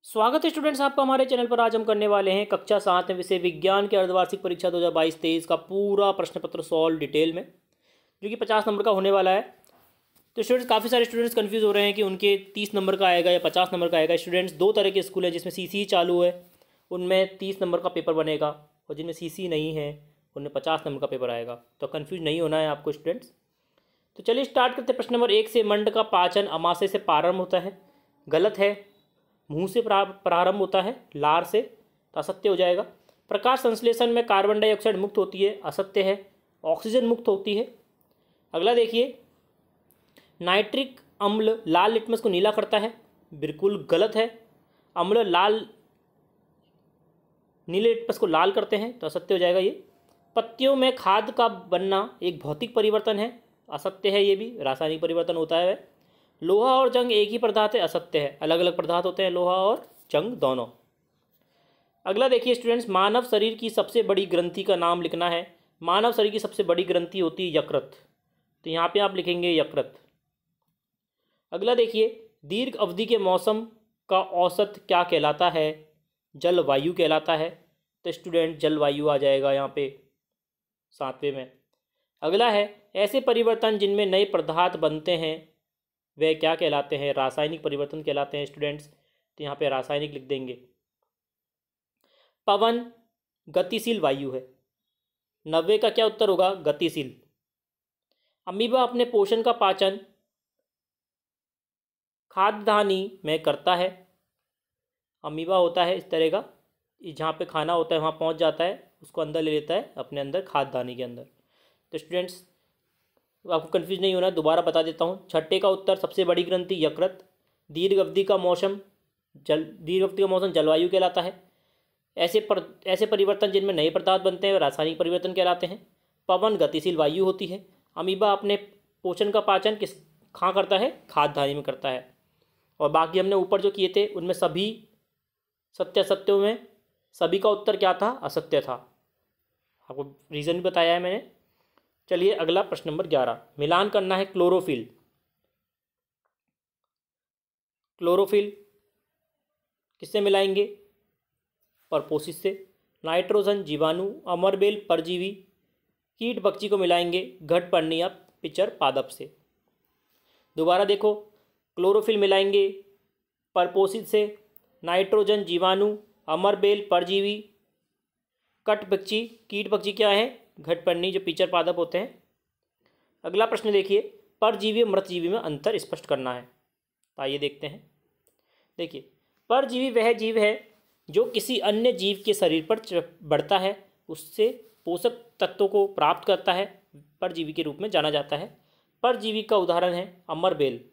स्वागत है स्टूडेंट्स आपका हमारे चैनल पर। आज हम करने वाले हैं कक्षा 7 में विषय विज्ञान के अर्धवार्षिक परीक्षा 2022-23 का पूरा प्रश्न पत्र सॉल्व डिटेल में, जो कि 50 नंबर का होने वाला है। तो स्टूडेंट्स, काफ़ी सारे स्टूडेंट्स कंफ्यूज हो रहे हैं कि उनके 30 नंबर का आएगा या 50 नंबर का आएगा। स्टूडेंट्स, दो तरह के स्कूल है जिसमें सीसी चालू है, उनमें 30 नंबर का पेपर बनेगा, और जिनमें सीसी नहीं है उनमें 50 नंबर का पेपर आएगा। तो कन्फ्यूज नहीं होना है आपको स्टूडेंट्स। तो चलिए स्टार्ट करते हैं। प्रश्न नंबर 1 से, मंड का पाचन अमाशय से प्रारंभ होता है। गलत है। मुंह से प्रारंभ होता है, लार से, तो असत्य हो जाएगा। प्रकाश संश्लेषण में कार्बन डाइऑक्साइड मुक्त होती है, असत्य है। ऑक्सीजन मुक्त होती है। अगला देखिए, नाइट्रिक अम्ल लाल लिटमस को नीला करता है, बिल्कुल गलत है। अम्ल नीले लिटमस को लाल करते हैं, तो असत्य हो जाएगा ये। पत्तियों में खाद का बनना एक भौतिक परिवर्तन है, असत्य है। ये भी रासायनिक परिवर्तन होता है। लोहा और जंग एक ही पदार्थ है, असत्य है। अलग अलग पदार्थ होते हैं लोहा और जंग दोनों। अगला देखिए स्टूडेंट्स, मानव शरीर की सबसे बड़ी ग्रंथि का नाम लिखना है। मानव शरीर की सबसे बड़ी ग्रंथि होती है यकृत, तो यहाँ पे आप लिखेंगे यकृत। अगला देखिए, दीर्घ अवधि के मौसम का औसत क्या कहलाता है? जलवायु कहलाता है। तो स्टूडेंट, जलवायु आ जाएगा यहाँ पे 7वें में। अगला है, ऐसे परिवर्तन जिनमें नए पदार्थ बनते हैं वे क्या कहलाते हैं? रासायनिक परिवर्तन कहलाते हैं स्टूडेंट्स, तो यहाँ पे रासायनिक लिख देंगे। पवन गतिशील वायु है, 90 का क्या उत्तर होगा? गतिशील। अमीबा अपने पोषण का पाचन खाद्यधानी में करता है। अमीबा होता है इस तरह का, जहाँ पे खाना होता है वहाँ पहुँच जाता है, उसको अंदर ले लेता है अपने अंदर, खाद्यधानी के अंदर। तो स्टूडेंट्स, आपको कंफ्यूज नहीं होना, दोबारा बता देता हूँ। छठे का उत्तर सबसे बड़ी ग्रंथि यकृत। दीर्घ अवधि का मौसम जलवायु कहलाता है। ऐसे परिवर्तन जिनमें नए पदार्थ बनते हैं वे रासायनिक परिवर्तन कहलाते हैं। पवन गतिशील वायु होती है। अमीबा अपने पोषण का पाचन किस कहाँ करता है? खाद्यधानी में करता है। और बाकी हमने ऊपर जो किए थे उनमें सभी सत्यों में सभी का उत्तर क्या था? असत्य था। आपको रीज़न भी बताया है मैंने। चलिए अगला प्रश्न नंबर 11, मिलान करना है क्लोरोफिल। क्लोरोफिल किससे मिलाएंगे? परपोषित से। नाइट्रोजन जीवाणु, अमरबेल परजीवी, कीट पक्षी को मिलाएंगे घटपर्णी या पिचर पादप से। दोबारा देखो, क्लोरोफिल मिलाएंगे परपोषित से, नाइट्रोजन जीवाणु, अमरबेल परजीवी, कट पक्षी, कीट पक्षी क्या है? घटपर्णी जो पिचर पादप होते हैं। अगला प्रश्न देखिए, परजीवी और मृतजीवी में अंतर स्पष्ट करना है। आइए देखते हैं। देखिए, परजीवी वह जीव है जो किसी अन्य जीव के शरीर पर बढ़ता है, उससे पोषक तत्वों को प्राप्त करता है, परजीवी के रूप में जाना जाता है। परजीवी का उदाहरण है अमरबेल।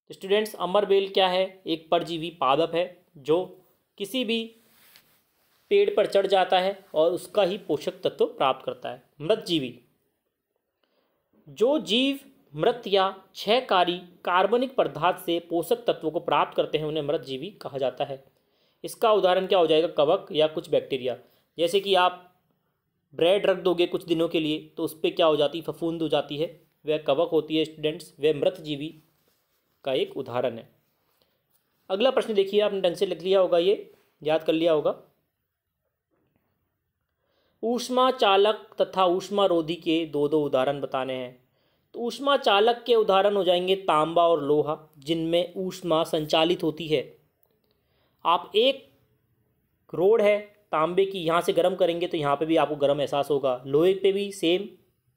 स्टूडेंट्स, अमरबेल क्या है? एक परजीवी पादप है जो किसी भी पेड़ पर चढ़ जाता है और उसका ही पोषक तत्व प्राप्त करता है। मृतजीवी, जो जीव मृत या क्षयकारी कार्बनिक पदार्थ से पोषक तत्वों को प्राप्त करते हैं उन्हें मृतजीवी कहा जाता है। इसका उदाहरण क्या हो जाएगा? कवक या कुछ बैक्टीरिया। जैसे कि आप ब्रेड रख दोगे कुछ दिनों के लिए तो उस पर क्या हो जाती है? फफूंद हो जाती है, वह कवक होती है स्टूडेंट्स, वह मृतजीवी का एक उदाहरण है। अगला प्रश्न देखिए, आपने ढंग से लिख लिया होगा, ये याद कर लिया होगा। ऊष्मा चालक तथा ऊष्मा रोधी के दो उदाहरण बताने हैं। तो ऊष्मा चालक के उदाहरण हो जाएंगे तांबा और लोहा, जिनमें ऊष्मा संचालित होती है। आप एक रोड है तांबे की, यहाँ से गर्म करेंगे तो यहाँ पे भी आपको गर्म एहसास होगा। लोहे पे भी सेम,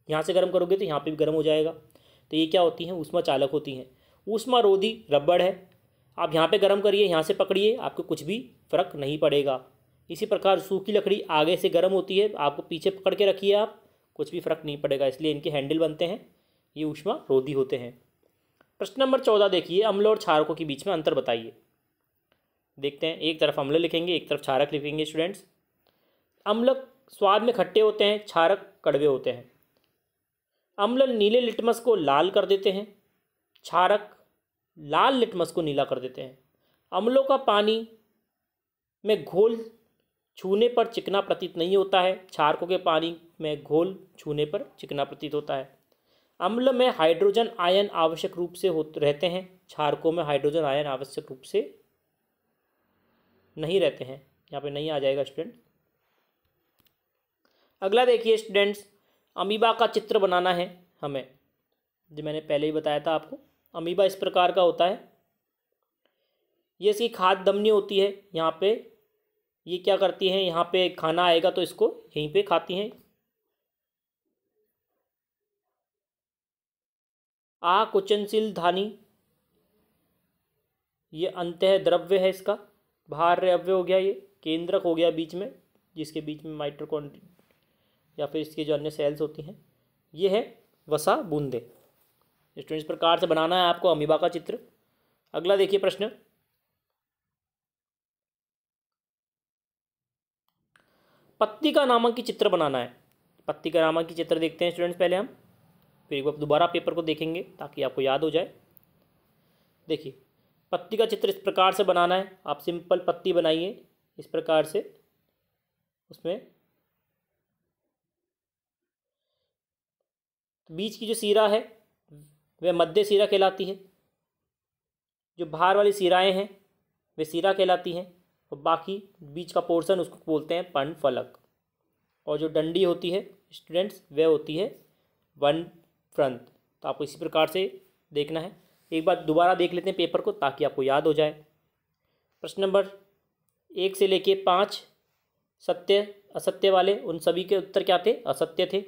यहाँ से गर्म करोगे तो यहाँ पे भी गर्म हो जाएगा। तो ये क्या होती हैं? ऊष्मा चालक होती हैं। ऊष्मा रोधी रबड़ है, आप यहाँ पे गर्म करिए, यहाँ से पकड़िए, आपको कुछ भी फर्क नहीं पड़ेगा। इसी प्रकार सूखी लकड़ी आगे से गर्म होती है, आपको पीछे पकड़ के रखिए, आप कुछ भी फर्क नहीं पड़ेगा, इसलिए इनके हैंडल बनते हैं, ये ऊष्मा रोधी होते हैं। प्रश्न नंबर 14 देखिए, अम्ल और क्षारकों के बीच में अंतर बताइए। देखते हैं, एक तरफ अम्ल लिखेंगे एक तरफ क्षारक लिखेंगे स्टूडेंट्स। अम्ल स्वाद में खट्टे होते हैं, क्षारक कड़वे होते हैं। अम्ल नीले लिटमस को लाल कर देते हैं, क्षारक लाल लिटमस को नीला कर देते हैं। अम्लों का पानी में घोल छूने पर चिकना प्रतीत नहीं होता है, क्षारकों के पानी में घोल छूने पर चिकना प्रतीत होता है। अम्ल में हाइड्रोजन आयन आवश्यक रूप से रहते हैं, क्षारकों में हाइड्रोजन आयन आवश्यक रूप से नहीं रहते हैं। यहाँ पे नहीं आ जाएगा स्टूडेंट। अगला देखिए स्टूडेंट्स, अमीबा का चित्र बनाना है हमें, जो मैंने पहले ही बताया था आपको। अमीबा इस प्रकार का होता है, ये इसकी खाद्य धमनी होती है। यहाँ पे ये क्या करती हैं, यहाँ पे खाना आएगा तो इसको यहीं पे खाती हैं। आकुंचनशील धानी, ये अंतः द्रव्य है, इसका बाह्य अव्यय हो गया, ये केंद्रक हो गया बीच में, जिसके बीच में माइटोकॉन्ड्रिया या फिर इसके जो अन्य सेल्स होती हैं, ये है वसा बूंदे। स्टूडेंट, इस प्रकार से बनाना है आपको अमीबा का चित्र। अगला देखिए प्रश्न, पत्तिका नामक की चित्र बनाना है। पत्तिका नामक की चित्र देखते हैं स्टूडेंट्स पहले हम, फिर एक बार दोबारा पेपर को देखेंगे ताकि आपको याद हो जाए। देखिए, पत्ती का चित्र इस प्रकार से बनाना है। आप सिंपल पत्ती बनाइए इस प्रकार से, उसमें बीच की जो सिरा है वह मध्य सिरा कहलाती है, जो बाहर वाली सिराएं हैं वे सिरा कहलाती हैं, और बाकी बीच का पोर्शन उसको बोलते हैं पर्णफलक फलक, और जो डंडी होती है स्टूडेंट्स वह होती है वन फ्रंट। तो आपको इसी प्रकार से देखना है। एक बार दोबारा देख लेते हैं पेपर को ताकि आपको याद हो जाए। प्रश्न नंबर 1 से लेके 5 सत्य असत्य वाले, उन सभी के उत्तर क्या थे, असत्य थे।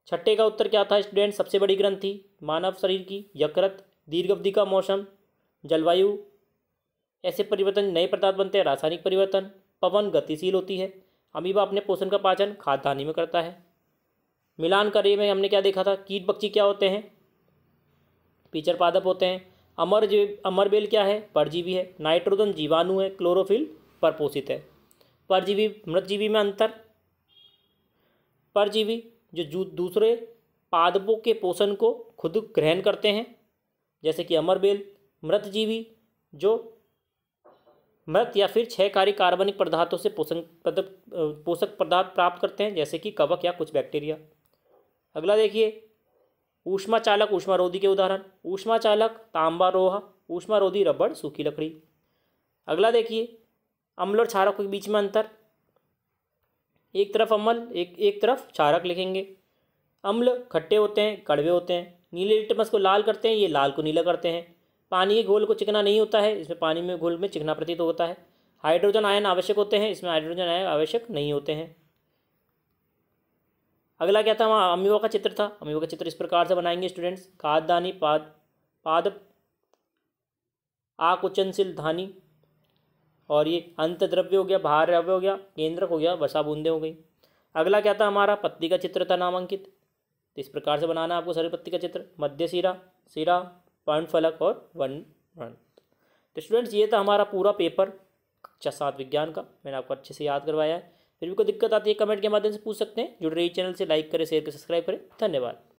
छठे का उत्तर क्या था स्टूडेंट, सबसे बड़ी ग्रंथि, मानव शरीर की, यकृत, दीर्घ अवधि का मौसम, जलवायु, ऐसे परिवर्तन, नए पदार्थ बनते हैं, रासायनिक परिवर्तन, पवन गतिशील होती है, अमीबा अपने पोषण का पाचन खाद्य हानि में करता है। मिलान कार्य में हमने क्या देखा था, कीट पक्षी क्या होते हैं, पिचर पादप होते हैं। अमरबेल क्या है, परजीवी है। नाइट्रोजन जीवाणु है, क्लोरोफिल परपोषित है। परजीवी मृतजीवी में अंतर, परजीवी जो दूसरे पादपों के पोषण को खुद ग्रहण करते हैं, जैसे कि अमरबेल। मृतजीवी जो मृत या फिर क्षयकारी कार्बनिक पदार्थों से पोषक पदार्थ प्राप्त करते हैं, जैसे कि कवक या कुछ बैक्टीरिया। अगला देखिए, ऊष्माचालक ऊष्मारोधी के उदाहरण, ऊष्माचालक तांबा लोहा, ऊष्मारोधी रबड़ सूखी लकड़ी। अगला देखिए, अम्ल और क्षारक के बीच में अंतर, एक तरफ अम्ल एक तरफ क्षारक लिखेंगे। अम्ल खट्टे होते हैं, कड़वे होते हैं। नीले लिटमस को लाल करते हैं, ये लाल को नीला करते हैं। पानी के घोल को चिकना नहीं होता है, इसमें पानी में घोल में चिकना प्रतीत होता है। हाइड्रोजन आयन आवश्यक होते हैं, इसमें हाइड्रोजन आयन आवश्यक नहीं होते हैं। अगला क्या था, वहाँ अमीबा का चित्र था। अमीबा का चित्र इस प्रकार से बनाएंगे स्टूडेंट्स, खाद्यदानी, पाद आकुंचनशील धानी, और ये अंत द्रव्य हो गया, बाहर अव्यय हो गया, केंद्रक हो गया, वसा बूंदे हो गई। अगला क्या था हमारा, पत्ती का चित्र था नामांकित। तो इस प्रकार से बनाना आपको सारी पत्ती का चित्र, मध्य सिरा पर्णफलक और वन फ्रंट। तो स्टूडेंट्स, ये था हमारा पूरा पेपर कक्षा 7 विज्ञान का। मैंने आपको अच्छे से याद करवाया है। फिर भी कोई दिक्कत आती है कमेंट के माध्यम से पूछ सकते हैं। जुड़ रही चैनल से लाइक करें, शेयर करें, सब्सक्राइब करें। धन्यवाद।